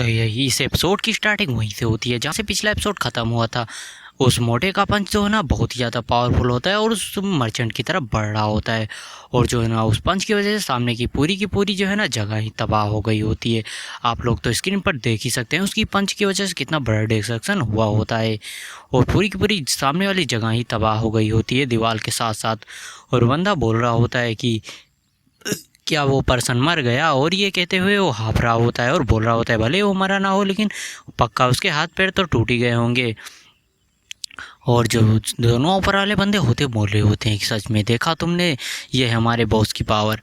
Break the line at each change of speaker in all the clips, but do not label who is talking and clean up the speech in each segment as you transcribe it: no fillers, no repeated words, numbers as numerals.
तो यही इस एपिसोड की स्टार्टिंग वहीं से होती है जहाँ से पिछला एपिसोड ख़त्म हुआ था। उस मोटे का पंच जो है ना बहुत ही ज़्यादा पावरफुल होता है और उस मर्चेंट की तरफ बढ़ रहा होता है। और जो है ना उस पंच की वजह से सामने की पूरी जो है ना जगह ही तबाह हो गई होती है। आप लोग तो स्क्रीन पर देख ही सकते हैं उसकी पंच की वजह से कितना बड़ा डिस्ट्रक्शन हुआ होता है और पूरी की पूरी सामने वाली जगह ही तबाह हो गई होती है दीवार के साथ साथ। और बंदा बोल रहा होता है कि क्या वो पर्सन मर गया, और ये कहते हुए वो हाँफ रहा होता है और बोल रहा होता है भले वो मरा ना हो लेकिन पक्का उसके हाथ पैर तो टूट ही गए होंगे। और जो दोनों ऊपर वाले बंदे होते बोल रहे होते हैं कि सच में देखा तुमने, ये है हमारे बॉस की पावर।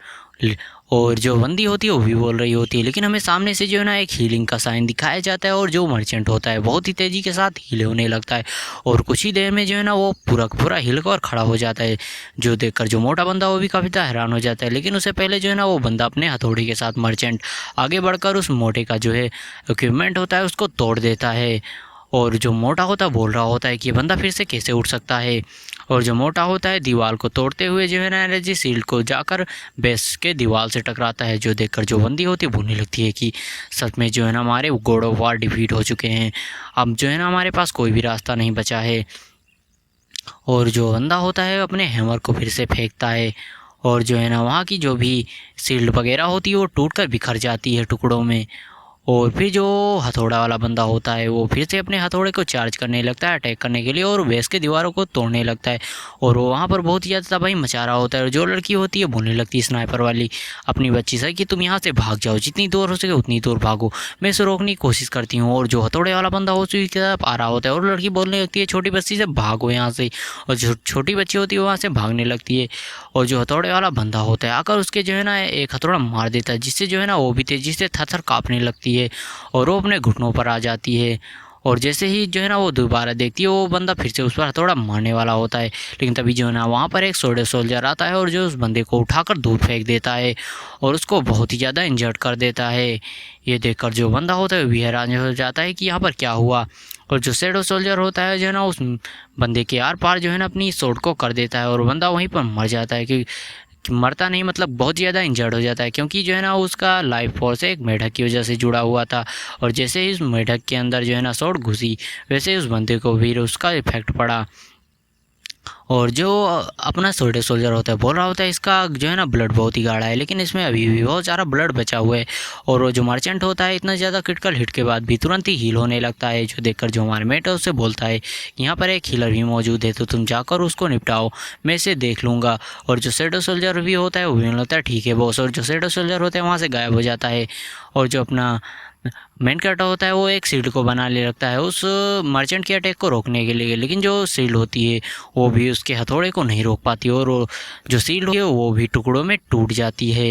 और जो बंदी होती है वो भी बोल रही होती है, लेकिन हमें सामने से जो है ना एक हीलिंग का साइन दिखाया जाता है और जो मर्चेंट होता है बहुत ही तेज़ी के साथ हील होने लगता है और कुछ ही देर में जो है ना वो पूरा पूरा हिल कर खड़ा हो जाता है। जो देखकर जो मोटा बंदा वो भी काफ़ी ज़्यादा हैरान हो जाता है, लेकिन उससे पहले जो है ना वो बंदा अपने हथौड़ी के साथ मर्चेंट आगे बढ़कर उस मोटे का जो है इक्विपमेंट होता है उसको तोड़ देता है। और जो मोटा होता है बोल रहा होता है कि ये बंदा फिर से कैसे उठ सकता है। और जो मोटा होता है दीवार को तोड़ते हुए जो है ना एनर्जी शील्ड को जाकर बेस के दीवार से टकराता है। जो देखकर जो बंदी होती है बोलने लगती है कि सच में जो है ना हमारे गॉड ऑफ वार डिफीट हो चुके हैं, अब जो है ना हमारे पास कोई भी रास्ता नहीं बचा है। और जो बंदा होता है अपने हैमर को फिर से फेंकता है और जो है ना वहाँ की जो भी शील्ड वगैरह होती है वो टूट कर बिखर जाती है टुकड़ों में। और फिर जो हथौड़ा वाला बंदा होता है वो फिर से अपने हथौड़े को चार्ज करने लगता है अटैक करने के लिए और बेस के दीवारों को तोड़ने लगता है। और वो वहाँ पर बहुत ही ज़्यादा तबाही मचा रहा होता है। और जो लड़की होती है बोलने लगती है स्नाइपर वाली अपनी बच्ची से कि तुम यहाँ से भाग जाओ, जितनी दूर हो सके उतनी दूर भागो, मैं इसे रोकने की कोशिश करती हूँ। और जो हथौड़े वाला बंदा हो उसकी तरफ आ रहा होता है और लड़की बोलने लगती है छोटी बच्ची से भागो यहाँ से, और जो छोटी बच्ची होती है वहाँ से भागने लगती है। और जो हथौड़े वाला बंदा होता है आकर उसके जो है ना एक हथौड़ा मार देता है, जिससे जो है ना वो भी तेजी से थर काँपने लगती है और वो अपने घुटनों पर आ जाती है। और जैसे ही जो है ना वो दोबारा देखती है वो बंदा फिर से उस पर हथौड़ा मारने वाला होता है, लेकिन तभी जो है ना वहाँ पर एक सोल्जर आता है और जो उस बंदे को उठाकर दूर फेंक देता है और उसको बहुत ही ज़्यादा इंजर्ड कर देता है। ये देखकर जो बंदा होता है वो भी हैरान हो जाता है कि यहाँ पर क्या हुआ। और जो शैडो सोल्जर होता है जो है ना उस बंदे के आर पार जो है ना अपनी सोट को कर देता है और बंदा वहीं पर मर जाता है कि मरता नहीं मतलब बहुत ज़्यादा इंजर्ड हो जाता है, क्योंकि जो है ना उसका लाइफ फोर्स एक मेढक की वजह से जुड़ा हुआ था। और जैसे ही उस मेढक के अंदर जो है ना शॉट घुसी वैसे ही उस बंदे को भी उसका इफेक्ट पड़ा। और जो अपना सोल्जर होता है बोल रहा होता है इसका जो है ना ब्लड बहुत ही गाढ़ा है, लेकिन इसमें अभी भी बहुत सारा ब्लड बचा हुआ है। और वो जो मर्चेंट होता है इतना ज़्यादा क्रिटिकल हिट के बाद भी तुरंत ही हील होने लगता है। जो देखकर जो हमारे मेट है उससे बोलता है कि यहाँ पर एक हीलर भी मौजूद है तो तुम जाकर उसको निपटाओ, मैं इसे देख लूँगा। और जो शैडो सोल्जर भी होता है वो भी लगता है ठीक है बॉस। और जो शैडो सोल्जर होता है वहाँ से गायब हो जाता है और जो अपना मेन कैरेक्टर होता है वो एक शील्ड को बना ले लगता है उस मर्चेंट के अटैक को रोकने के लिए, लेकिन जो शील्ड होती है वो भी उसके हथौड़े को नहीं रोक पाती और जो शील्ड होती है वो भी टुकड़ों में टूट जाती है।